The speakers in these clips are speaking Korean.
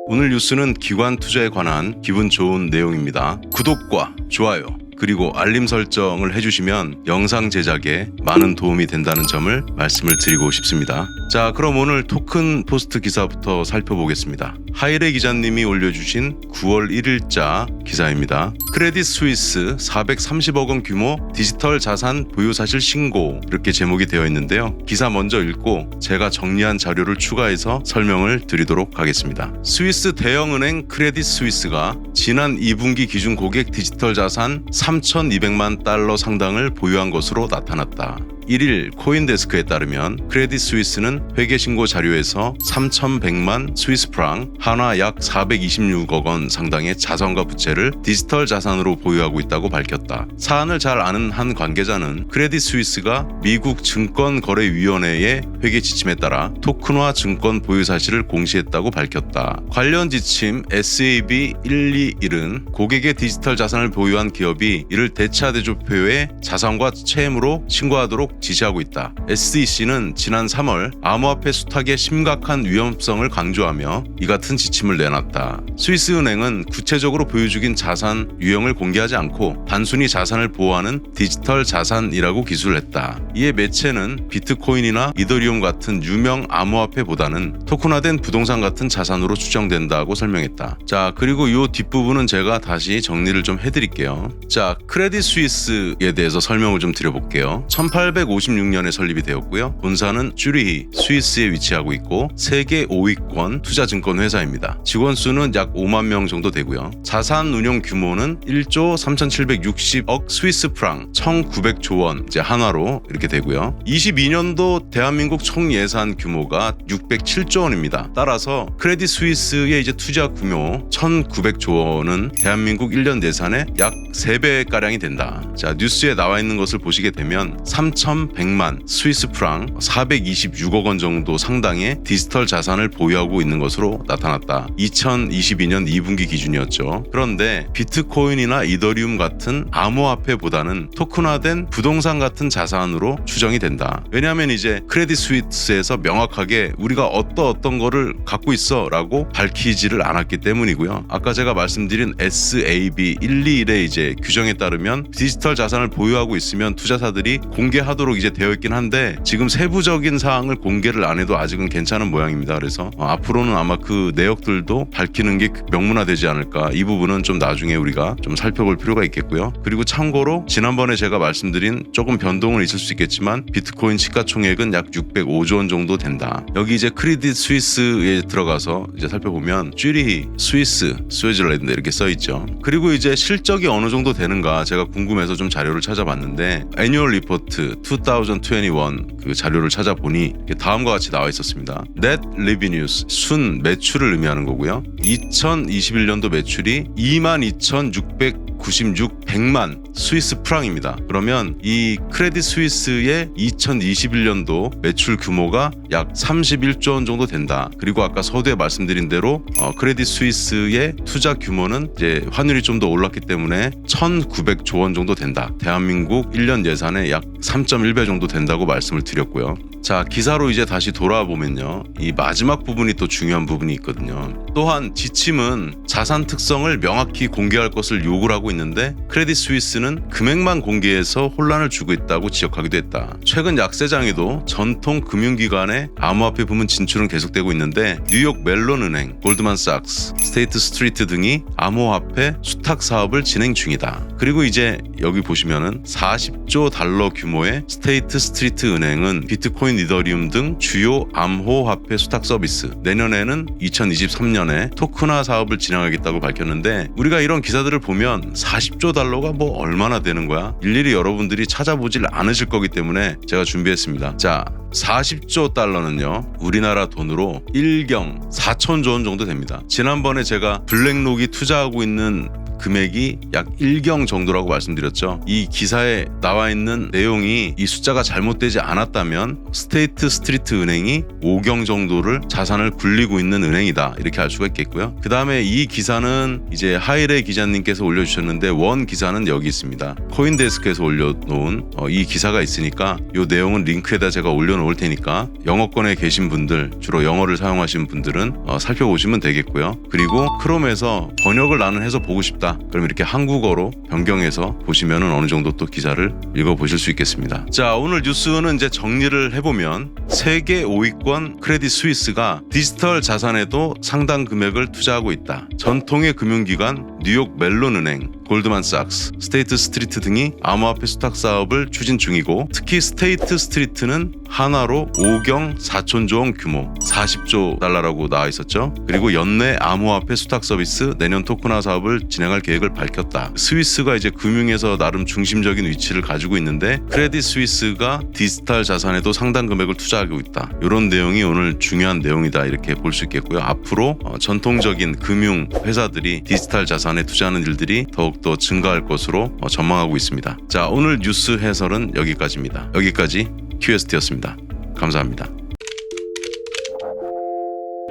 오늘 뉴스는 기관 투자에 관한 기분 좋은 내용입니다. 구독과 좋아요 그리고 알림 설정을 해주시면 영상 제작에 많은 도움이 된다는 점을 말씀을 드리고 싶습니다. 자, 그럼 오늘 토큰 포스트 기사부터 살펴보겠습니다. 하이레 기자님이 올려주신 9월 1일자 기사입니다. 크레딧 스위스 430억 원 규모 디지털 자산 보유 사실 신고, 이렇게 제목이 되어 있는데요. 기사 먼저 읽고 제가 정리한 자료를 추가해서 설명을 드리도록 하겠습니다. 스위스 대형은행 크레딧 스위스가 지난 2분기 기준 고객 디지털 자산 3,200만 달러 상당을 보유한 것으로 나타났다. 1일 코인데스크에 따르면 크레딧 스위스는 회계신고 자료에서 3,100만 스위스 프랑, 한화 약 426억 원 상당의 자산과 부채를 디지털 자산으로 보유하고 있다고 밝혔다. 사안을 잘 아는 한 관계자는 크레딧 스위스가 미국 증권거래위원회의 회계 지침에 따라 토큰화 증권 보유 사실을 공시했다고 밝혔다. 관련 지침 SAB 121은 고객의 디지털 자산을 보유한 기업이 이를 대차대조표에 자산과 채무로 신고하도록 지시하고 있다. SEC는 지난 3월 암호화폐 수탁의 심각한 위험성을 강조하며 이 같은 지침을 내놨다. 스위스은행은 구체적으로 보유 중인 자산 유형을 공개하지 않고 단순히 자산을 보호하는 디지털 자산이라고 기술했다. 이에 매체는 비트코인이나 이더리움 같은 유명 암호화폐보다는 토큰화된 부동산 같은 자산으로 추정된다고 설명했다. 자, 그리고 이 뒷부분은 제가 다시 정리를 좀 해드릴게요. 자, 크레딧 스위스에 대해서 설명을 좀 드려볼게요. 1856년에 설립이 되었고요. 본사는 쭈리히, 스위스에 위치하고 있고 세계 5위권 투자증권 회사입니다. 직원 수는 약 5만 명 정도 되고요. 자산 운용 규모는 1조 3,760억 스위스 프랑, 1,900조 원 이제 한화로 이렇게 되고요. 22년도 대한민국 총 예산 규모가 607조 원입니다. 따라서 크레딧 스위스의 이제 투자 규모 1,900조 원은 대한민국 1년 예산의 약 3배 가량이 된다. 자, 뉴스에 나와 있는 것을 보시게 되면 3,100만 스위스 프랑 426억 원 정도 상당의 디지털 자산을 보유하고 있는 것으로 나타났다. 2022년 2분기 기준이었죠. 그런데 비트코인이나 이더리움 같은 암호화폐보다는 토큰화된 부동산 같은 자산으로 추정이 된다. 왜냐하면 이제 크레딧 스위스에서 명확하게 우리가 어떤 거를 갖고 있어 라고 밝히지를 않았기 때문이고요. 아까 제가 말씀드린 SAB 121의 이제 규정에 따르면 디지털 자산을 보유하고 있으면 투자사들이 공개하도록 이제 되어 있긴 한데 지금 세부적인 사항을 공개를 안 해도 아직은 괜찮은 모양입니다. 그래서 앞으로는 아마 그 내역들도 밝히는 게 명문화되지 않을까, 이 부분은 좀 나중에 우리가 좀 살펴볼 필요가 있겠고요. 그리고 참고로 지난번에 제가 말씀드린 조금 변동은 있을 수 있겠지만 비트코인 시가총액은 약 605조 원 정도 된다. 여기 이제 크레딧 스위스에 들어가서 이제 살펴보면 쭈리히, 스위스, 스위tzerland 이렇게 써 있죠. 그리고 이제 실적이 어느 정도 되는가 제가 궁금해서 좀 자료를 찾아봤는데 애뉴얼 리포트 2021 그 자료를 찾아보니 다음과 같이 나와 있었습니다. Net Revenues, 순 매출을 의미하는 거고요. 2021년도 매출이 22,696백만 스위스 프랑입니다. 그러면 이 크레딧 스위스의 2021년도 매출 규모가 약 31조 원 정도 된다. 그리고 아까 서두에 말씀드린 대로 크레딧 스위스의 투자 규모는 이제 환율이 좀 더 올랐기 때문에 1,900조 원 정도 된다. 대한민국 1년 예산의 약 3.1배 정도 된다고 말씀을 드렸고요. 자, 기사로 이제 다시 돌아와 보면요. 이 마지막 부분이 또 중요한 부분이 있거든요. 또한 지침은 자산 특성을 명확히 공개할 것을 요구를 하고 있는데 크레딧 스위스는 금액만 공개해서 혼란을 주고 있다고 지적하기도 했다. 최근 약세장에도 전통 금융기관의 암호화폐 부문 진출은 계속되고 있는데 뉴욕 멜론은행, 골드만삭스, 스테이트 스트리트 등이 암호화폐 수탁 사업을 진행 중이다. 그리고 이제 여기 보시면은 40조 달러 규모의 스테이트 스트리트 은행은 비트코인, 이더리움 등 주요 암호화폐 수탁 서비스, 내년에는 2023년에 토큰화 사업을 진행하겠다고 밝혔는데 우리가 이런 기사들을 보면 40조 달러가 뭐 얼마나 되는 거야? 일일이 여러분들이 찾아보질 않으실 거기 때문에 제가 준비했습니다. 자, 40조 달러는요 우리나라 돈으로 1경 4천조 원 정도 됩니다. 지난번에 제가 블랙록이 투자하고 있는 금액이 약 1경 정도라고 말씀드렸죠. 이 기사에 나와 있는 내용이 이 숫자가 잘못되지 않았다면 스테이트 스트리트 은행이 5경 정도를 자산을 굴리고 있는 은행이다, 이렇게 알 수가 있겠고요. 그 다음에 이 기사는 이제 하이레 기자님께서 올려주셨는데 원 기사는 여기 있습니다. 코인데스크에서 올려놓은 이 기사가 있으니까 이 내용은 링크에다 제가 올려놓을 테니까 영어권에 계신 분들, 주로 영어를 사용하시는 분들은 살펴보시면 되겠고요. 그리고 크롬에서 번역을 나는 해서 보고 싶다, 그럼 이렇게 한국어로 변경해서 보시면은 어느 정도 또 기사를 읽어보실 수 있겠습니다. 자, 오늘 뉴스는 이제 정리를 해보면 세계 5위권 크레딧 스위스가 디지털 자산에도 상당 금액을 투자하고 있다. 전통의 금융기관 뉴욕 멜론은행, 골드만삭스, 스테이트 스트리트 등이 암호화폐 수탁 사업을 추진 중이고, 특히 스테이트 스트리트는 하나로 5경 4천조 원 규모 40조 달러라고 나와 있었죠. 그리고 연내 암호화폐 수탁 서비스 내년 토큰화 사업을 진행할 계획을 밝혔다. 스위스가 이제 금융에서 나름 중심적인 위치를 가지고 있는데 크레딧 스위스가 디지털 자산에도 상당 금액을 투자하고 있다. 이런 내용이 오늘 중요한 내용이다, 이렇게 볼 수 있겠고요. 앞으로 전통적인 금융 회사들이 디지털 자산에 투자하는 일들이 더욱더 증가할 것으로 전망하고 있습니다. 자, 오늘 뉴스 해설은 여기까지입니다. 여기까지 QST였습니다. 감사합니다.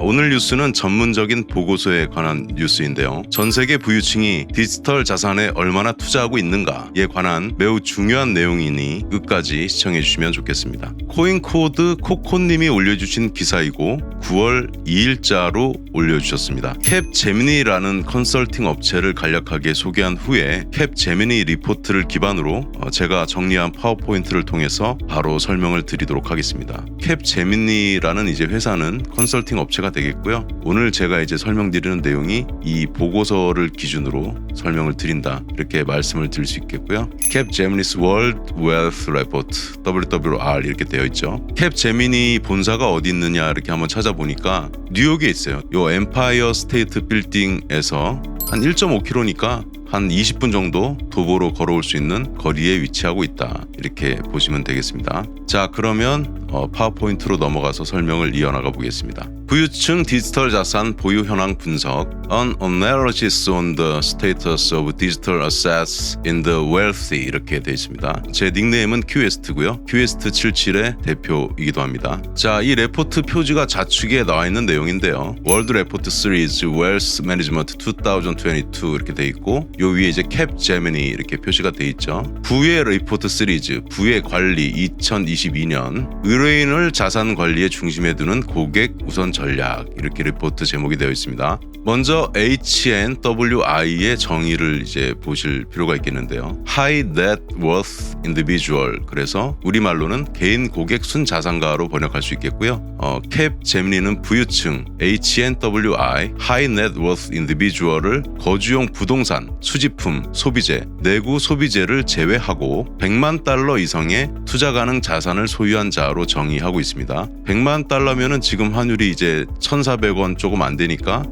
오늘 뉴스는 전문적인 보고서에 관한 뉴스인데요. 전 세계 부유층이 디지털 자산에 얼마나 투자하고 있는가에 관한 매우 중요한 내용이니 끝까지 시청해 주시면 좋겠습니다. 코인코드 코코님이 올려주신 기사이고 9월 2일자로 올려주셨습니다. 캡제미니라는 컨설팅 업체를 간략하게 소개한 후에 캡제미니 리포트를 기반으로 제가 정리한 파워포인트를 통해서 바로 설명을 드리도록 하겠습니다. 캡제미니라는 이제 회사는 컨설팅 업체가 되겠고요. 오늘 제가 이제 설명드리는 내용이 이 보고서를 기준으로 설명을 드린다, 이렇게 말씀을 드릴 수 있겠고요. 캡제미니's World Wealth Report WWR 이렇게 되어 있죠. 캡제미니 본사가 어디 있느냐 이렇게 한번 찾아보니까 뉴욕에 있어요. 요 엠파이어 스테이트 빌딩에서 한 1.5km니까 한 20분 정도 도보로 걸어올 수 있는 거리에 위치하고 있다, 이렇게 보시면 되겠습니다. 자, 그러면 파워포인트로 넘어가서 설명을 이어나가 보겠습니다. 부유층 디지털 자산 보유 현황 분석, An Analysis on the Status of Digital Assets in the Wealthy, 이렇게 되어 있습니다. 제 닉네임은 QST고요. QST77의 대표이기도 합니다. 자, 이 레포트 표지가 좌측에 나와 있는 내용인데요. 월드 레포트 시리즈 Wealth Management 2022 이렇게 되어 있고, 요 위에 이제 캡제미니 이렇게 표시가 되어 있죠. 부의 리포트 시리즈, 부의 관리 2022년, 의뢰인을 자산 관리의 중심에 두는 고객 우선 전략, 이렇게 리포트 제목이 되어 있습니다. 먼저 HNWI의 정의를 이제 보실 필요가 있겠는데요. High Net Worth Individual, 그래서 우리말로는 개인 고객 순자산가로 번역할 수 있겠고요. 캡제미니는 부유층 HNWI High Net Worth Individual을 거주용 부동산, 수집품, 소비재, 내구 소비재를 제외하고 100만 달러 이상의 투자 가능 자산을 소유한 자로 정의하고 있습니다. 100만 달러면은 지금 환율이 이제 1,400원 조금 안 되니까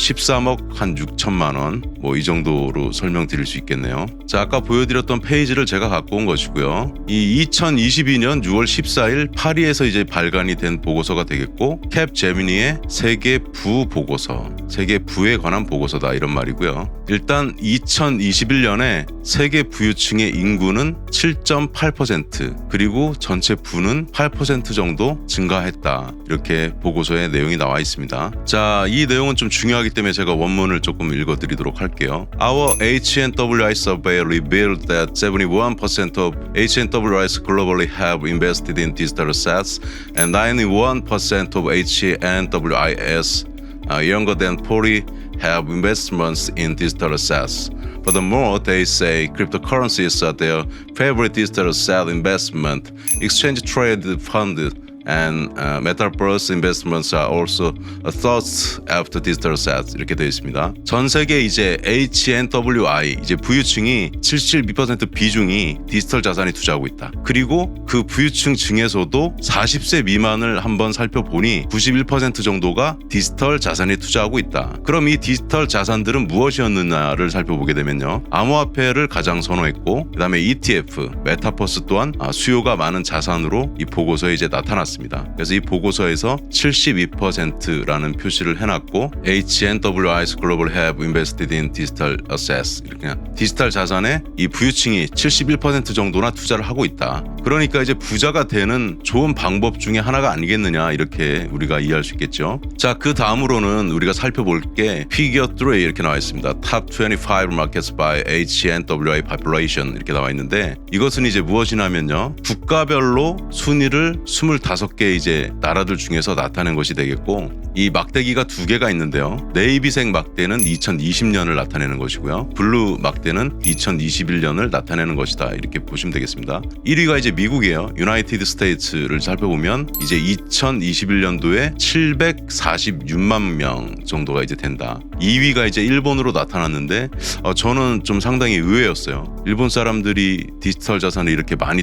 13억 한 6천만 원 이 정도로 설명드릴 수 있겠네요. 자, 아까 보여드렸던 페이지를 제가 갖고 온 것이고요. 이 2022년 6월 14일 파리에서 이제 발간이 된 보고서가 되겠고, 캡제미니의 세계 부 보고서, 세계 부에 관한 보고서다, 이런 말이고요. 일단 2021년에 세계 부유층의 인구는 7.8%, 그리고 전체 부는 8% 정도 증가했다, 이렇게 보고서의 내용이 나와 있습니다. 자, 이 내용은 좀 중요하기 때문에 제가 원문을 조금 읽어드리도록 할게요. Our HNWI survey revealed that 71% of HNWIs globally have invested in digital assets, and 91% of HNWIs younger than 40 have investments in digital assets. Furthermore, they say cryptocurrencies are their favorite digital asset investment. Exchange traded funds and metaverse investments are also a thought after digital assets, 이렇게 되어 있습니다. 전 세계 이제 HNWI 이제 부유층이 72% 비중이 디지털 자산에 투자하고 있다. 그리고 그 부유층 중에서도 40세 미만을 한번 살펴보니 91% 정도가 디지털 자산에 투자하고 있다. 그럼 이 디지털 자산들은 무엇이었느냐를 살펴보게 되면요, 암호화폐를 가장 선호했고, 그다음에 ETF, 메타버스 또한 수요가 많은 자산으로 이 보고서에 이제 나타났습니다. 나타났습니다. 그래서 이 보고서에서 72%라는 표시를 해놨고 HNWI's Global have invested in digital assets 이렇게 디지털 자산에 이 부유층이 71% 정도나 투자를 하고 있다. 그러니까 이제 부자가 되는 좋은 방법 중에 하나가 아니겠느냐 이렇게 우리가 이해할 수 있겠죠. 자, 그 다음으로는 우리가 살펴볼 게 Figure 3 이렇게 나와 있습니다. Top 25 markets by HNWI population 이렇게 나와 있는데 이것은 이제 무엇이냐면요. 국가별로 순위를 25개 이제 나라들 중에서 나타낸 것이 되겠고 이 막대기가 두 개가 있는데요. 네이비색 막대는 2020년을 나타내는 것이고요. 블루 막대는 2021년을 나타내는 것이다. 이렇게 보시면 되겠습니다. 1위가 이제 미국이에요. 유나이티드 스테이츠를 살펴보면 이제 2021년도에 746만 명 정도가 이제 된다. 2위가 이제 일본으로 나타났는데 저는 좀 상당히 의외였어요. 일본 사람들이 디지털 자산을 이렇게 많이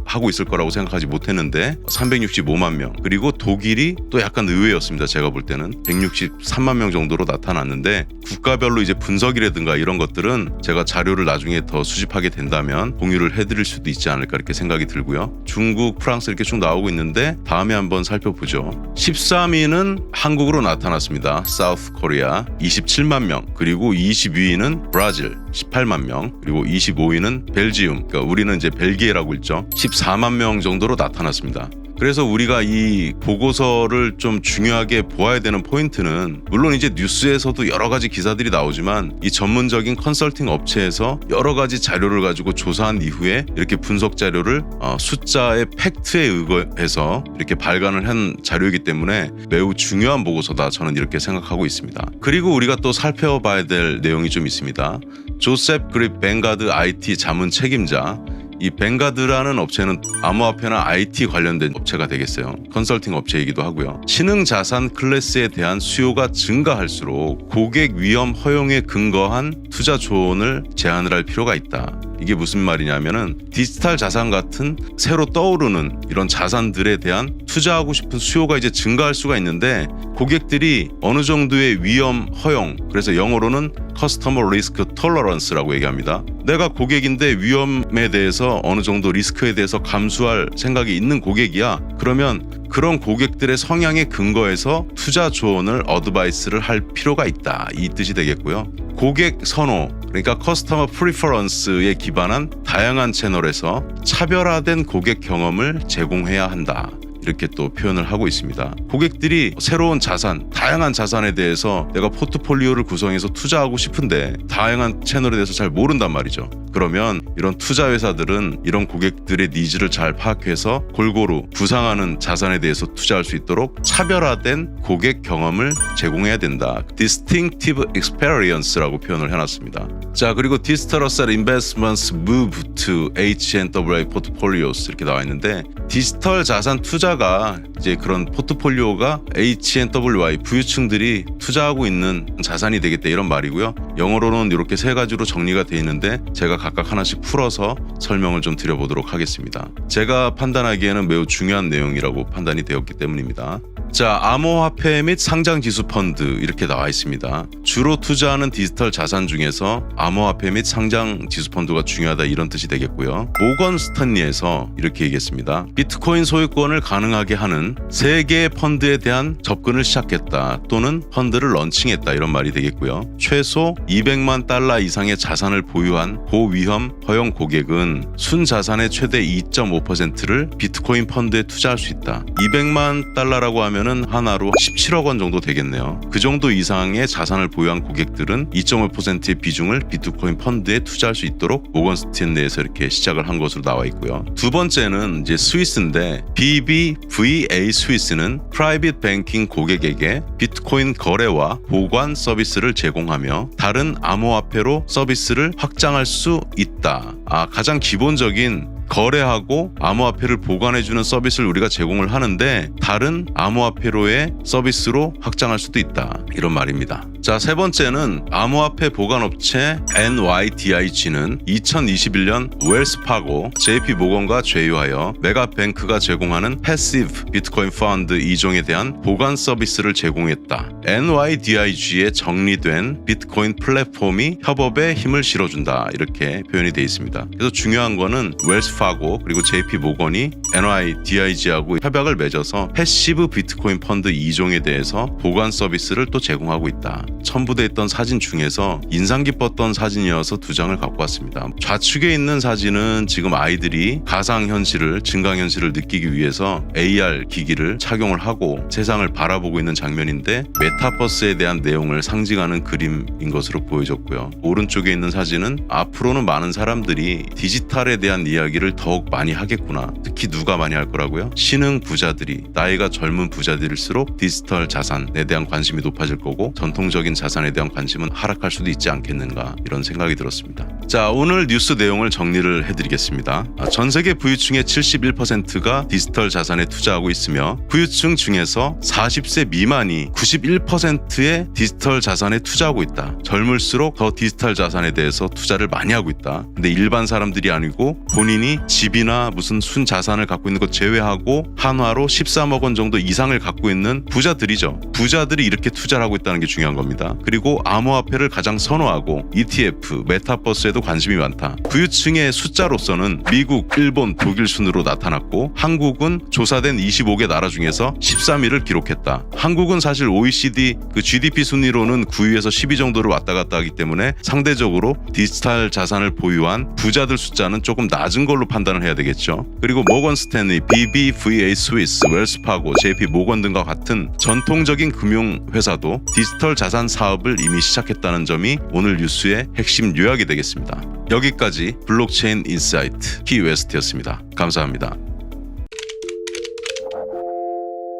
하고 있을 거라고 생각하지 못했는데 365만 명. 그리고 독일이 또 약간 의외였습니다. 제가 볼 때는 163만 명 정도로 나타났는데 국가별로 이제 분석이라든가 이런 것들은 제가 자료를 나중에 더 수집하게 된다면 공유를 해드릴 수도 있지 않을까 이렇게 생각이 들고요. 중국, 프랑스 이렇게 쭉 나오고 있는데 다음에 한번 살펴보죠. 13위는 한국으로 나타났습니다. 사우스 코리아 27만 명, 그리고 22위는 브라질 18만 명, 그리고 25위는 벨지움, 그러니까 우리는 이제 벨기에라고 있죠. 14만 명 정도로 나타났습니다. 그래서 우리가 이 보고서를 좀 중요하게 보아야 되는 포인트는 물론 이제 뉴스에서도 여러 가지 기사들이 나오지만 이 전문적인 컨설팅 업체에서 여러 가지 자료를 가지고 조사한 이후에 이렇게 분석 자료를 숫자의 팩트에 의거해서 이렇게 발간을 한 자료이기 때문에 매우 중요한 보고서다 저는 이렇게 생각하고 있습니다. 그리고 우리가 또 살펴봐야 될 내용이 좀 있습니다. 조셉 그립 뱅가드 IT 자문 책임자, 이 뱅가드라는 업체는 암호화폐나 IT 관련된 업체가 되겠어요. 컨설팅 업체이기도 하고요. 신흥자산 클래스에 대한 수요가 증가할수록 고객 위험 허용에 근거한 투자 조언을 제안을 할 필요가 있다. 이게 무슨 말이냐면은 디지털 자산 같은 새로 떠오르는 이런 자산들에 대한 투자하고 싶은 수요가 이제 증가할 수가 있는데 고객들이 어느 정도의 위험 허용, 그래서 영어로는 커스터머 리스크 톨러런스라고 얘기합니다. 내가 고객인데 위험에 대해서 어느 정도 리스크에 대해서 감수할 생각이 있는 고객이야. 그러면 그런 고객들의 성향에 근거해서 투자 조언을 어드바이스를 할 필요가 있다. 이 뜻이 되겠고요. 고객 선호, 그러니까 커스터머 프리퍼런스에 기반한 다양한 채널에서 차별화된 고객 경험을 제공해야 한다. 이렇게 또 표현을 하고 있습니다. 고객들이 새로운 자산, 다양한 자산에 대해서 내가 포트폴리오를 구성해서 투자하고 싶은데 다양한 채널에 대해서 잘 모른단 말이죠. 그러면 이런 투자 회사들은 이런 고객들의 니즈를 잘 파악해서 골고루 구상하는 자산에 대해서 투자할 수 있도록 차별화된 고객 경험을 제공해야 된다. Distinctive Experience라고 표현을 해놨습니다. 자, 그리고 Digital Asset Investments Move to HNWI Portfolios 이렇게 나와 있는데 디지털 자산 투자가 이제 그런 포트폴리오가 HNWI 부유층들이 투자하고 있는 자산이 되겠다 이런 말이고요. 영어로는 이렇게 세 가지로 정리가 돼 있는데 제가 각각 하나씩 풀어서 설명을 좀 드려보도록 하겠습니다. 제가 판단하기에는 매우 중요한 내용이라고 판단이 되었기 때문입니다. 자, 암호화폐 및 상장지수 펀드 이렇게 나와 있습니다. 주로 투자하는 디지털 자산 중에서 암호화폐 및 상장지수 펀드가 중요하다 이런 뜻이 되겠고요. 모건 스탠리에서 이렇게 얘기했습니다. 비트코인 소유권을 가능하게 하는 3개의 펀드에 대한 접근을 시작했다 또는 펀드를 런칭했다 이런 말이 되겠고요. 최소 200만 달러 이상의 자산을 보유한 고위험 허용 고객은 순자산의 최대 2.5%를 비트코인 펀드에 투자할 수 있다. 200만 달러라고 하면은 하나로 17억 원 정도 되겠네요. 그 정도 이상의 자산을 보유한 고객들은 2.5%의 비중을 비트코인 펀드에 투자할 수 있도록 모건 스탠리에서 이렇게 시작을 한 것으로 나와 있고요. 두 번째는 이제 스위스인데 BBVA 스위스는 프라이빗 뱅킹 고객에게 비트코인 거래와 보관 서비스를 제공하며 다른 암호화폐로 서비스를 확장할 수 있다. 가장 기본적인 거래하고 암호화폐를 보관해주는 서비스를 우리가 제공을 하는데 다른 암호화폐로의 서비스로 확장할 수도 있다. 이런 말입니다. 자, 세 번째는 암호화폐 보관업체 NYDIG는 2021년 웰스파고, JP모건과 제휴하여 메가뱅크가 제공하는 패시브 비트코인 펀드 2종에 대한 보관 서비스를 제공했다. NYDIG에 정리된 비트코인 플랫폼이 협업에 힘을 실어준다. 이렇게 표현이 되어 있습니다. 그래서 중요한 거는 웰스파고 그리고 JP모건이 NYDIG하고 협약을 맺어서 패시브 비트코인 펀드 2종에 대해서 보관 서비스를 또 제공하고 있다. 첨부되어 있던 사진 중에서 인상 깊었던 사진이어서 2장을 갖고 왔습니다. 좌측에 있는 사진은 지금 아이들이 가상현실을, 증강현실을 느끼기 위해서 AR 기기를 착용을 하고 세상을 바라보고 있는 장면인데 메타버스에 대한 내용을 상징하는 그림인 것으로 보여졌고요. 오른쪽에 있는 사진은 앞으로는 많은 사람들이 디지털에 대한 이야기를 더욱 많이 하겠구나. 특히 누가 많이 할 거라고요? 신흥 부자들이, 나이가 젊은 부자들일수록 디지털 자산에 대한 관심이 높아질 거고 전통적인 자산에 대한 관심은 하락할 수도 있지 않겠는가, 이런 생각이 들었습니다. 자, 오늘 뉴스 내용을 정리를 해드리겠습니다. 전 세계 부유층의 71%가 디지털 자산에 투자하고 있으며 부유층 중에서 40세 미만이 91%의 디지털 자산에 투자하고 있다. 젊을수록 더 디지털 자산에 대해서 투자를 많이 하고 있다. 근데 일반 사람들이 아니고 본인이 집이나 무슨 순 자산을 갖고 있는 것 제외하고 한화로 13억 원 정도 이상을 갖고 있는 부자들이죠. 부자들이 이렇게 투자를 하고 있다는 게 중요한 겁니다. 그리고 암호화폐를 가장 선호하고 ETF, 메타버스에도 관심이 많다. 부유층의 숫자로서는 미국, 일본, 독일 순으로 나타났고 한국은 조사된 25개 나라 중에서 13위를 기록했다. 한국은 사실 OECD GDP 순위로는 9위에서 10위 정도를 왔다 갔다 하기 때문에 상대적으로 디지털 자산을 보유한 부자들 숫자는 조금 낮은 걸로 판단을 해야 되겠죠. 그리고 모건 스탠리, BBVA 스위스, 웰스파고, JP모건 등과 같은 전통적인 금융회사도 디지털 자산 사업을 이미 시작했다는 점이 오늘 뉴스의 핵심 요약이 되겠습니다. 여기까지 블록체인 인사이트 키웨스트였습니다. 감사합니다.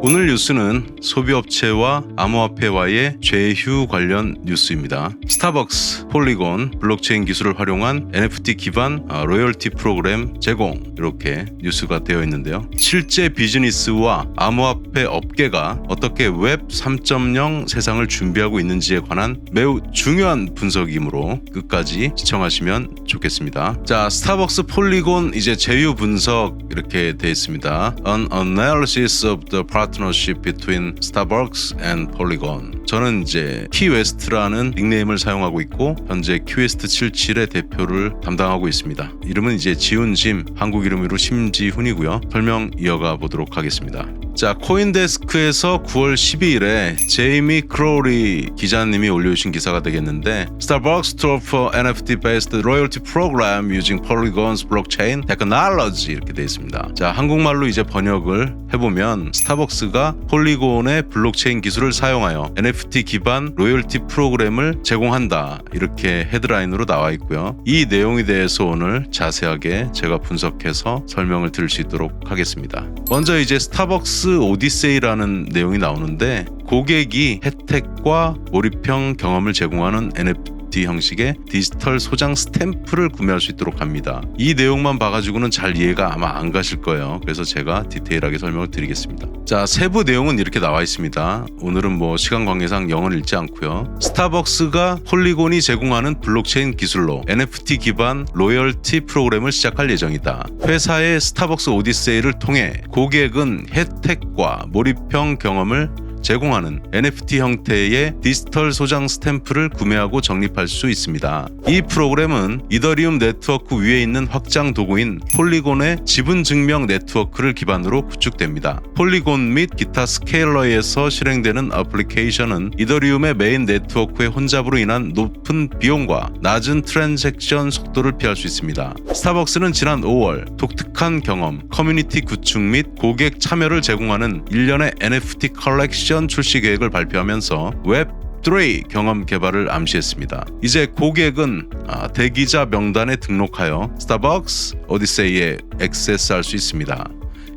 오늘 뉴스는 소비업체와 암호화폐와의 제휴 관련 뉴스입니다. 스타벅스, 폴리곤, 블록체인 기술을 활용한 NFT 기반 로열티 프로그램 제공, 이렇게 뉴스가 되어 있는데요. 실제 비즈니스와 암호화폐 업계가 어떻게 웹 3.0 세상을 준비하고 있는지에 관한 매우 중요한 분석이므로 끝까지 시청하시면 좋겠습니다. 자, 스타벅스, 폴리곤 이제 제휴 분석 이렇게 되어 있습니다. An analysis of the partnership between Starbucks and Polygon. 저는 이제 키웨스트라는 닉네임을 사용하고 있고 현재 키웨스트 77의 대표를 담당하고 있습니다. 이름은 이제 지훈짐, 한국 이름으로 심지훈이고요. 설명 이어가 보도록 하겠습니다. 자, 코인데스크에서 9월 12일에 제이미 크로리 기자님이 올려주신 기사가 되겠는데 Starbucks to offer NFT-based royalty program using Polygon's blockchain technology 이렇게 되어 있습니다. 자, 한국말로 이제 번역을 해보면 스타벅스가 폴리곤의 블록체인 기술을 사용하여 NFT 기반 로열티 프로그램을 제공한다, 이렇게 헤드라인으로 나와 있고요. 이 내용에 대해서 오늘 자세하게 제가 분석해서 설명을 드릴 수 있도록 하겠습니다. 먼저 이제 스타벅스 오디세이라는 내용이 나오는데 고객이 혜택과 몰입형 경험을 제공하는 NFT 형식의 디지털 소장 스탬프를 구매할 수 있도록 합니다. 이 내용만 봐가지고는 잘 이해가 아마 안 가실 거예요. 그래서 제가 디테일하게 설명을 드리겠습니다. 자, 세부 내용은 이렇게 나와 있습니다. 오늘은 시간 관계상 영어를 읽지 않고요. 스타벅스가 폴리곤이 제공하는 블록체인 기술로 NFT 기반 로열티 프로그램을 시작할 예정이다. 회사의 스타벅스 오디세이를 통해 고객은 혜택과 몰입형 경험을 제공하는 NFT 형태의 디지털 소장 스탬프를 구매하고 적립할 수 있습니다. 이 프로그램은 이더리움 네트워크 위에 있는 확장 도구인 폴리곤의 지분 증명 네트워크를 기반으로 구축됩니다. 폴리곤 및 기타 스케일러에서 실행되는 애플리케이션은 이더리움의 메인 네트워크의 혼잡으로 인한 높은 비용과 낮은 트랜잭션 속도를 피할 수 있습니다. 스타벅스는 지난 5월 독특한 경험, 커뮤니티 구축 및 고객 참여를 제공하는 일련의 NFT 컬렉션 출시 계획을 발표하면서 웹3 경험 개발을 암시했습니다. 이제 고객은 대기자 명단에 등록하여 스타벅스 오디세이에 액세스할 수 있습니다.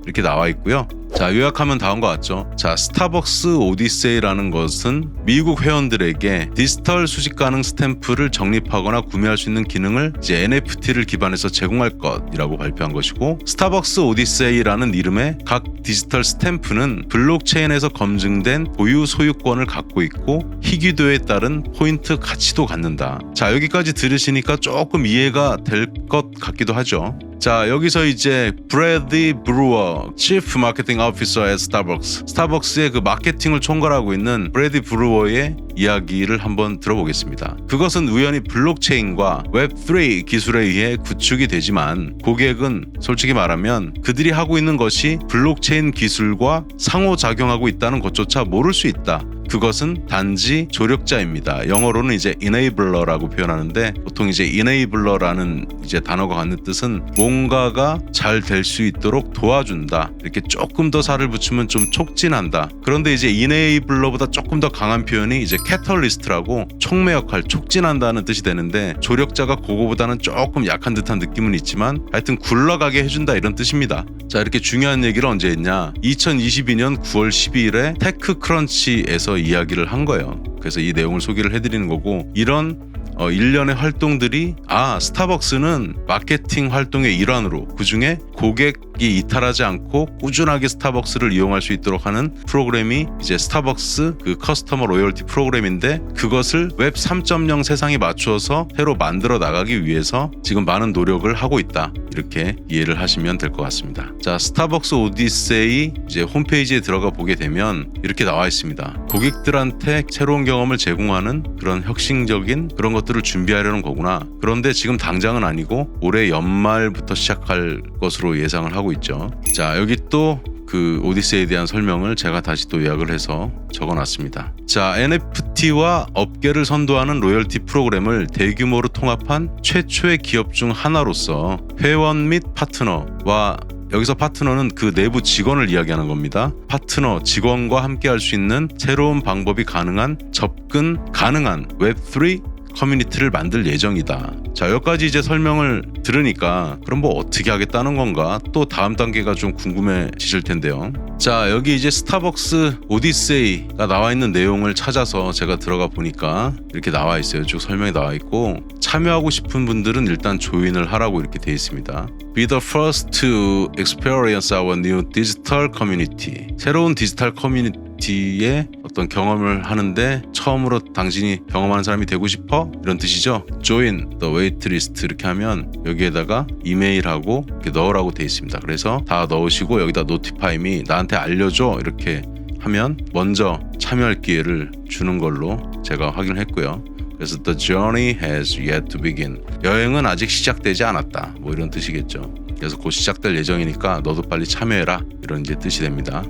이렇게 나와 있고요. 자, 요약하면 다음과 같죠. 자, 스타벅스 오디세이라는 것은 미국 회원들에게 디지털 수집 가능 스탬프를 적립하거나 구매할 수 있는 기능을 이제 NFT를 기반해서 제공할 것이라고 발표한 것이고, 스타벅스 오디세이라는 이름의 각 디지털 스탬프는 블록체인에서 검증된 고유 소유권을 갖고 있고 희귀도에 따른 포인트 가치도 갖는다. 자, 여기까지 들으시니까 조금 이해가 될 것 같기도 하죠. 자, 여기서 이제 브래디 브루어 Chief Marketing Officer at Starbucks, 스타벅스의 그 마케팅을 총괄하고 있는 브래디 브루어의 이야기를 한번 들어보겠습니다. 그것은 우연히 블록체인과 웹3 기술에 의해 구축이 되지만 고객은 솔직히 말하면 그들이 하고 있는 것이 블록체인 기술과 상호작용하고 있다는 것조차 모를 수 있다. 그것은 단지 조력자입니다. 영어로는 이제 enabler라고 표현하는데, 보통 이제 enabler라는 이제 단어가 갖는 뜻은 뭔가가 잘 될 수 있도록 도와준다. 이렇게 조금 더 살을 붙이면 좀 촉진한다. 그런데 이제 enabler보다 조금 더 강한 표현이 이제 catalyst라고 촉매 역할, 촉진한다는 뜻이 되는데, 조력자가 그거보다는 조금 약한 듯한 느낌은 있지만 하여튼 굴러가게 해준다 이런 뜻입니다. 자, 이렇게 중요한 얘기를 언제 했냐? 2022년 9월 12일에 테크크런치에서 이야기를 한 거예요. 그래서 이 내용을 소개를 해드리는 거고, 이런 일련의 활동들이 스타벅스는 마케팅 활동의 일환으로 그중에 고객이 이탈하지 않고 꾸준하게 스타벅스를 이용할 수 있도록 하는 프로그램이 이제 스타벅스 그 커스터머 로열티 프로그램인데, 그것을 웹 3.0 세상에 맞추어서 새로 만들어 나가기 위해서 지금 많은 노력을 하고 있다. 이렇게 이해를 하시면 될 것 같습니다. 자, 스타벅스 오디세이 이제 홈페이지에 들어가 보게 되면 이렇게 나와 있습니다. 고객들한테 새로운 경험을 제공하는 그런 혁신적인 그런 것들을 준비하려는 거구나. 그런데 지금 당장은 아니고 올해 연말부터 시작할 것으로 예상을 하고 있죠. 자, 여기 또 그 오디세이에 대한 설명을 제가 다시 또 요약을 해서 적어놨습니다. 자, NFT와 업계를 선도하는 로열티 프로그램을 대규모로 통합한 최초의 기업 중 하나로서 회원 및 파트너와, 여기서 파트너는 그 내부 직원을 이야기하는 겁니다. 파트너, 직원과 함께 할 수 있는 새로운 방법이 가능한, 접근 가능한 웹3 커뮤니티를 만들 예정이다. 자, 여기까지 이제 설명을 들으니까 그럼 뭐 어떻게 하겠다는 건가? 또 다음 단계가 좀 궁금해지실 텐데요. 자, 여기 이제 스타벅스 오디세이가 나와 있는 내용을 찾아서 제가 들어가 보니까 이렇게 나와 있어요. 쭉 설명이 나와 있고, 참여하고 싶은 분들은 일단 조인을 하라고 이렇게 되어 있습니다. Be the first to experience our new digital community. 새로운 디지털 커뮤니티의 어떤 경험을 하는데 처음으로 당신이 경험하는 사람이 되고 싶어? 이런 뜻이죠. Join the waitlist 이렇게 하면 여기에다가 이메일하고 이렇게 넣으라고 되어 있습니다. 그래서 다 넣으시고 여기다 notify me, 나한테 알려줘 이렇게 하면 먼저 참여할 기회를 주는 걸로 제가 확인을 했고요. 그래서 the journey has yet to begin. 여행은 아직 시작되지 않았다. 뭐 이런 뜻이겠죠. 그래서 곧 시작될 예정이니까 너도 빨리 참여해라 이런 이제 뜻이 됩니다.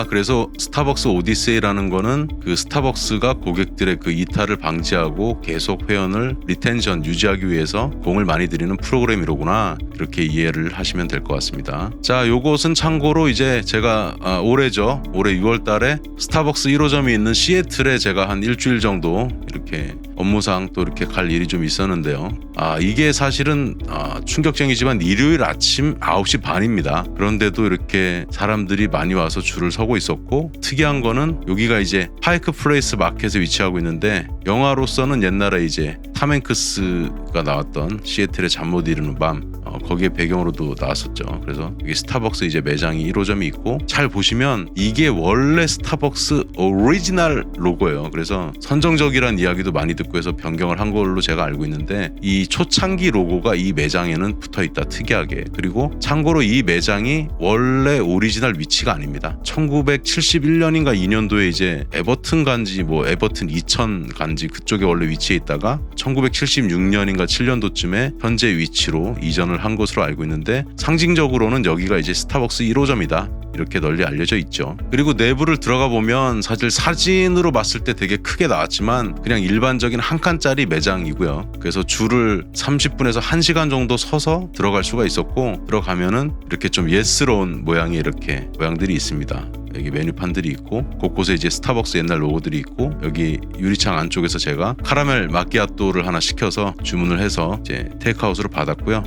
그래서 스타벅스 오디세이라는 거는 그 스타벅스가 고객들의 그 이탈을 방지하고 계속 회원을 리텐션 유지하기 위해서 공을 많이 들이는 프로그램이로구나, 이렇게 이해를 하시면 될 것 같습니다. 자, 요것은 참고로 이제 제가 올해죠, 올해 6월 달에 스타벅스 1호점이 있는 시애틀에 제가 한 일주일 정도 이렇게 업무상 또 이렇게 갈 일이 좀 있었는데요. 이게 사실은 충격적이지만 일요일 아침 9시 반입니다. 그런데도 이렇게 사람들이 많이 와서 줄을 서고 있었고, 특이한 거는 여기가 이제 파이크 플레이스 마켓에 위치하고 있는데, 영화로서는 옛날에 이제 탐 행크스가 나왔던 시애틀의 잠 못 이루는 밤, 거기에 배경으로도 나왔었죠. 그래서 여기 스타벅스 이제 매장이 1호점이 있고, 잘 보시면 이게 원래 스타벅스 오리지널 로고예요. 그래서 선정적이라는 이야기도 많이 듣고 해서 변경을 한 걸로 제가 알고 있는데, 이 초창기 로고가 이 매장에는 붙어 있다, 특이하게. 그리고 참고로 이 매장이 원래 오리지널 위치가 아닙니다. 1971년인가 2년도에 이제 에버튼 간지, 뭐 에버튼 이천 간지 그쪽에 원래 위치해 있다가 1976년인가 7년도쯤에 현재 위치로 이전을 한 것으로 알고 있는데, 상징적으로는 여기가 이제 스타벅스 1호점이다 이렇게 널리 알려져 있죠. 그리고 내부를 들어가 보면 사실 사진으로 봤을 때 되게 크게 나왔지만 그냥 일반적인 한 칸짜리 매장이고요. 그래서 줄을 30분에서 1시간 정도 서서 들어갈 수가 있었고, 들어가면은 이렇게 좀 예스러운 모양의 이렇게 모양들이 있습니다. 여기 메뉴판들이 있고 곳곳에 이제 스타벅스 옛날 로고들이 있고 여기 유리창 안쪽에서 제가 카라멜 마키아토를 하나 시켜서 주문을 해서 이제 테이크아웃으로 받았고요.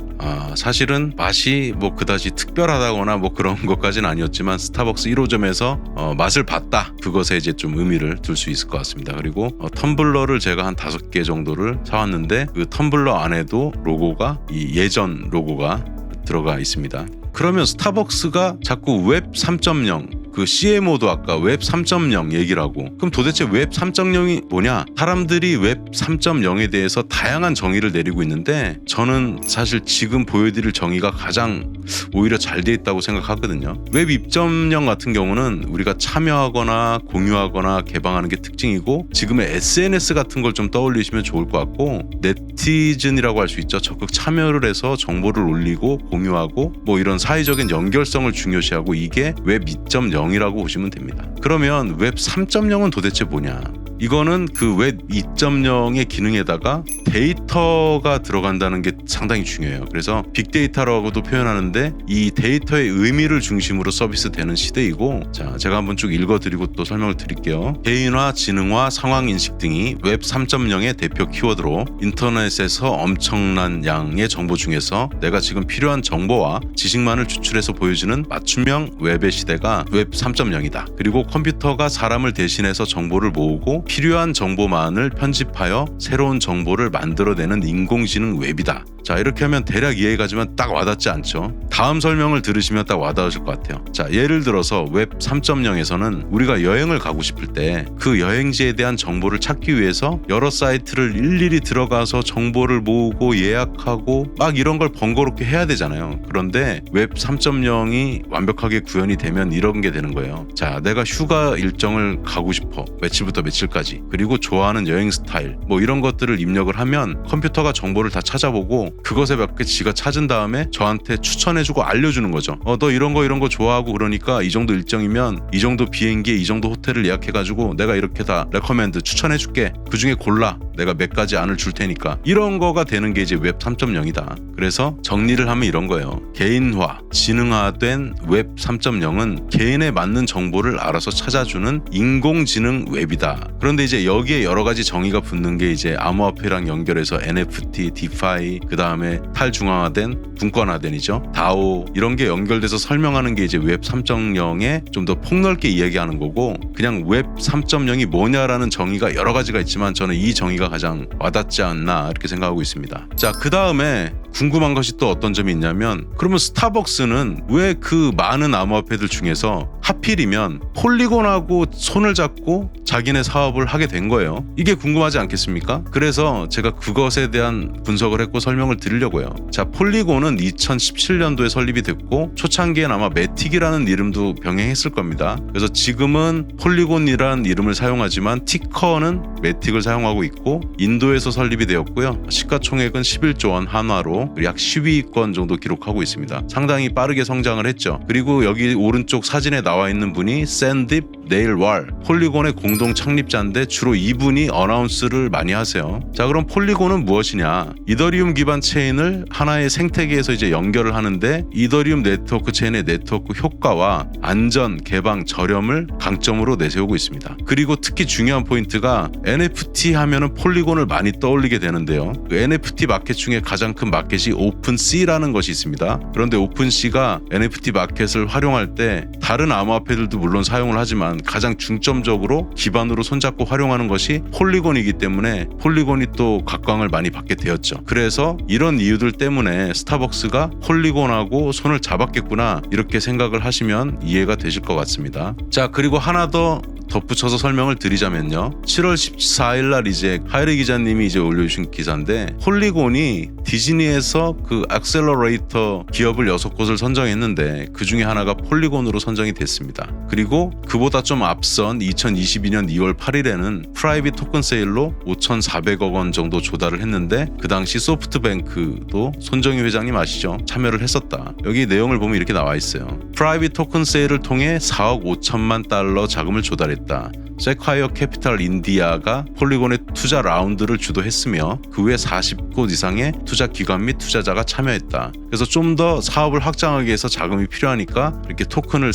사실은 맛이 뭐 그다지 특별하다거나 뭐 그런 것까지는 아니었지만 스타벅스 1호점에서 맛을 봤다. 그것에 이제 좀 의미를 둘 수 있을 것 같습니다. 그리고 텀블러를 제가 한 5개 정도를 사왔는데 그 텀블러 안에도 로고가 이 예전 로고가 들어가 있습니다. 그러면 스타벅스가 자꾸 웹 3.0 그 CMO도 아까 웹 3.0 얘기를 하고 그럼 도대체 웹 3.0이 뭐냐? 사람들이 웹 3.0에 대해서 다양한 정의를 내리고 있는데 저는 사실 지금 보여드릴 정의가 가장 오히려 잘 돼 있다고 생각하거든요. 웹 2.0 같은 경우는 우리가 참여하거나 공유하거나 개방하는 게 특징이고 지금의 SNS 같은 걸 좀 떠올리시면 좋을 것 같고 네티즌이라고 할 수 있죠. 적극 참여를 해서 정보를 올리고 공유하고 뭐 이런 사회적인 연결성을 중요시하고 이게 웹 2.0이라고 보시면 됩니다. 그러면 웹 3.0은 도대체 뭐냐? 이거는 그 웹 2.0의 기능에다가 데이터가 들어간다는 게 상당히 중요해요. 그래서 빅데이터라고도 표현하는데 이 데이터의 의미를 중심으로 서비스되는 시대이고 자, 제가 한번 쭉 읽어드리고 또 설명을 드릴게요. 개인화, 지능화, 상황인식 등이 웹 3.0의 대표 키워드로 인터넷에서 엄청난 양의 정보 중에서 내가 지금 필요한 정보와 지식만을 추출해서 보여주는 맞춤형 웹의 시대가 웹 3.0이다. 그리고 컴퓨터가 사람을 대신해서 정보를 모으고 필요한 정보만을 편집하여 새로운 정보를 만들어내는 인공지능 웹이다. 자, 이렇게 하면 대략 이해가지만 딱 와닿지 않죠. 다음 설명을 들으시면 딱 와닿으실 것 같아요. 자, 예를 들어서 웹 3.0에서는 우리가 여행을 가고 싶을 때 그 여행지에 대한 정보를 찾기 위해서 여러 사이트를 일일이 들어가서 정보를 모으고 예약하고 막 이런 걸 번거롭게 해야 되잖아요. 그런데 웹 3.0이 완벽하게 구현이 되면 이런 게 되는 거예요. 자, 내가 휴가 일정을 가고 싶어. 며칠부터 며칠까지. 그리고 좋아하는 여행 스타일 뭐 이런 것들을 입력을 하면 컴퓨터가 정보를 다 찾아보고 그것에 맞게 지가 찾은 다음에 저한테 추천해주고 알려주는 거죠. 너 이런 거 좋아하고 그러니까 이 정도 일정이면 이 정도 비행기에 이 정도 호텔을 예약해가지고 내가 이렇게 다 레커멘드 추천해줄게. 그중에 골라. 내가 몇 가지 안을 줄 테니까. 이런 거가 되는 게 이제 웹 3.0이다. 그래서 정리를 하면 이런 거예요. 개인화, 지능화된 웹 3.0은 개인에 맞는 정보를 알아서 찾아주는 인공지능 웹이다. 그런데 이제 여기에 여러 가지 정의가 붙는 게 이제 암호화폐랑 연결해서 NFT, 디파이, 그 다음에 탈중앙화된, 분권화된이죠. 다오 이런 게 연결돼서 설명하는 게 이제 웹 3.0에 좀 더 폭넓게 이야기하는 거고 그냥 웹 3.0이 뭐냐라는 정의가 여러 가지가 있지만 저는 이 정의가 가장 와닿지 않나 이렇게 생각하고 있습니다. 자, 그 다음에 궁금한 것이 또 어떤 점이 있냐면 그러면 스타벅스는 왜 그 많은 암호화폐들 중에서 하필이면 폴리곤하고 손을 잡고 자기네 사업을 하게 된 거예요. 이게 궁금하지 않겠습니까? 그래서 제가 그것에 대한 분석을 했고 설명을 드리려고요. 자, 폴리곤은 2017년도에 설립이 됐고 초창기엔 아마 매틱이라는 이름도 병행했을 겁니다. 그래서 지금은 폴리곤이라는 이름을 사용하지만 티커는 매틱을 사용하고 있고 인도에서 설립이 되었고요. 시가총액은 11조 원 한화로 약 10위권 정도 기록하고 있습니다. 상당히 빠르게 성장을 했죠. 그리고 여기 오른쪽 사진에 나와 있는 분이 샌딥 네일왈 폴리곤의 공동 창립자인데 주로 이분이 어나운스를 많이 하세요. 자, 그럼 폴리곤은 무엇이냐? 이더리움 기반 체인을 하나의 생태계에서 이제 연결을 하는데 이더리움 네트워크 체인의 네트워크 효과와 안전, 개방, 저렴을 강점으로 내세우고 있습니다. 그리고 특히 중요한 포인트가 NFT 하면은 폴리곤을 많이 떠올리게 되는데요. 그 NFT 마켓 중에 가장 큰 마켓이 오픈시라는 것이 있습니다. 그런데 오픈시가 NFT 마켓을 활용할 때 다른 암호화폐들도 물론 사용을 하지만 가장 중점적으로 기반으로 손잡고 활용하는 것이 폴리곤이기 때문에 폴리곤이 또 각광을 많이 받게 되었죠. 그래서 이런 이유들 때문에 스타벅스가 폴리곤하고 손을 잡았겠구나 이렇게 생각을 하시면 이해가 되실 것 같습니다. 자, 그리고 하나 더 덧붙여서 설명을 드리자면요. 7월 14일 날 이제 하이리 기자님이 이제 올려주신 기사인데 폴리곤이 디즈니에서 그 액셀러레이터 기업을 6곳을 선정했는데 그 중에 하나가 폴리곤으로 선정이 됐습니다. 그리고 그보다 좀 앞선 2022년 2월 8일에는 프라이빗 토큰 세일로 5,400억 원 정도 조달을 했는데 그 당시 소프트뱅크도 손정희 회장님 아시죠? 참여를 했었다. 여기 내용을 보면 이렇게 나와 있어요. 프라이빗 토큰 세일을 통해 4억 5천만 달러 자금을 조달했다. 세콰이어 캐피탈 인디아가 폴리곤의 투자 라운드를 주도했으며 그 외 40곳 이상의 투자 기관 및 투자자가 참여했다. 그래서 좀 더 사업을 확장하기 위해서 자금이 필요하니까 이렇게 토큰을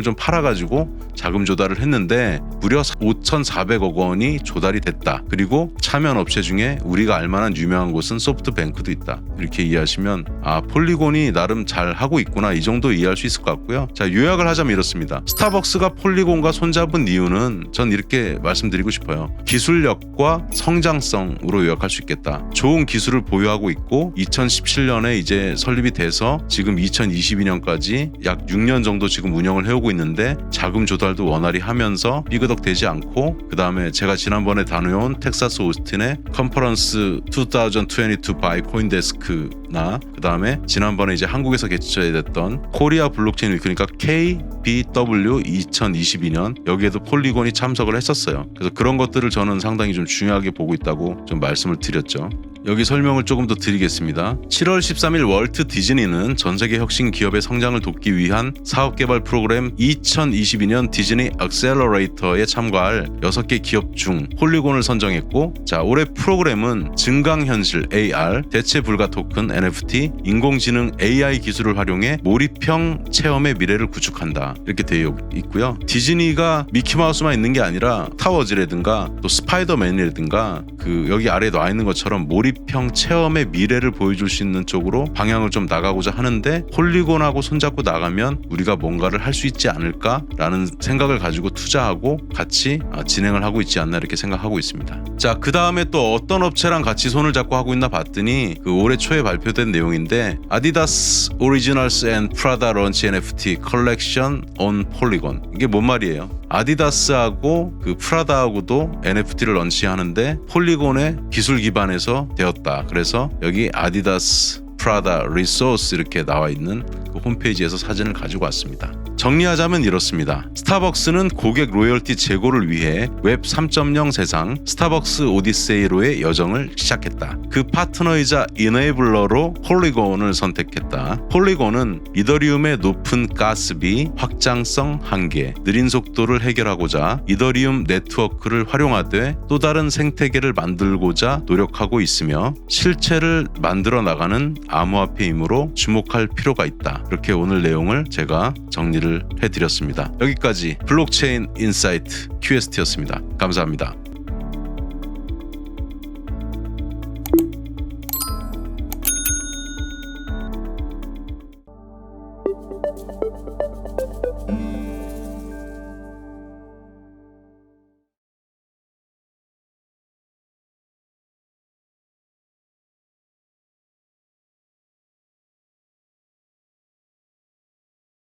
좀 팔아가지고 자금 조달을 했는데 무려 5,400억 원이 조달이 됐다. 그리고 참여한 업체 중에 우리가 알만한 유명한 곳은 소프트뱅크도 있다. 이렇게 이해하시면 폴리곤이 나름 잘 하고 있구나 이 정도 이해할 수 있을 것 같고요. 자, 요약을 하자면 이렇습니다. 스타벅스가 폴리곤과 손잡은 이유는 전 이렇게 말씀드리고 싶어요. 기술력과 성장성으로 요약할 수 있겠다. 좋은 기술을 보유하고 있고 2017년에 이제 설립이 돼서 지금 2022년까지 약 6년 정도 지금 운영을 해오고 있는데 자금 조달도 원활히 하면서 삐그덕대지 않고 그 다음에 제가 지난번에 다녀온 텍사스 오스틴의 컨퍼런스 2022 by 코인데스크나 그 다음에 지난번에 이제 한국에서 개최됐던 코리아 블록체인 위크 그러니까 KBW 2022년 여기에도 폴리곤이 참석을 했었어요. 그래서 그런 것들을 저는 상당히 좀 중요하게 보고 있다고 좀 말씀을 드렸죠. 여기 설명을 조금 더 드리겠습니다. 7월 13일 월트 디즈니는 전세계 혁신 기업의 성장을 돕기 위한 사업개발 프로그램 2022년 디즈니 액셀러레이터에 참가할 6개 기업 중 폴리곤을 선정했고 자, 올해 프로그램은 증강현실 AR, 대체 불가 토큰 NFT, 인공지능 AI 기술을 활용해 몰입형 체험의 미래를 구축한다. 이렇게 되어 있고요. 디즈니가 미키마우스만 있는 게 아니라 타워즈라든가 또 스파이더맨이라든가 여기 아래에 나와 있는 것처럼 몰입형 체험의 미래를 보여줄 수 있는 쪽으로 방향을 좀 나가고자 하는데 폴리곤하고 손잡고 나가면 우리가 뭔가를 할 수 있지 않을까라는 생각을 가지고 투자하고 같이 진행을 하고 있지 않나 이렇게 생각하고 있습니다. 자, 그 다음에 또 어떤 업체랑 같이 손을 잡고 하고 있나 봤더니 올해 초에 발표된 내용인데 아디다스 오리지널스 앤 프라다 런치 NFT 컬렉션 온 폴리곤 이게 뭔 말이에요? 아디다스하고 프라다하고도 NFT를 런치하는데 폴리곤의 기술 기반에서 되었다. 그래서 여기 아디다스 프라다 리소스 이렇게 나와 있는 그 홈페이지에서 사진을 가지고 왔습니다. 정리하자면 이렇습니다. 스타벅스는 고객 로열티 제고를 위해 웹 3.0 세상 스타벅스 오디세이로의 여정을 시작했다. 그 파트너이자 이네이블러로 폴리곤을 선택했다. 폴리곤은 이더리움의 높은 가스비, 확장성 한계, 느린 속도를 해결하고자 이더리움 네트워크를 활용하되 또 다른 생태계를 만들고자 노력하고 있으며 실체를 만들어 나가는 암호화폐이므로 주목할 필요가 있다. 이렇게 오늘 내용을 제가 정리를 해드렸습니다. 여기까지 블록체인 인사이트 QST였습니다. 감사합니다.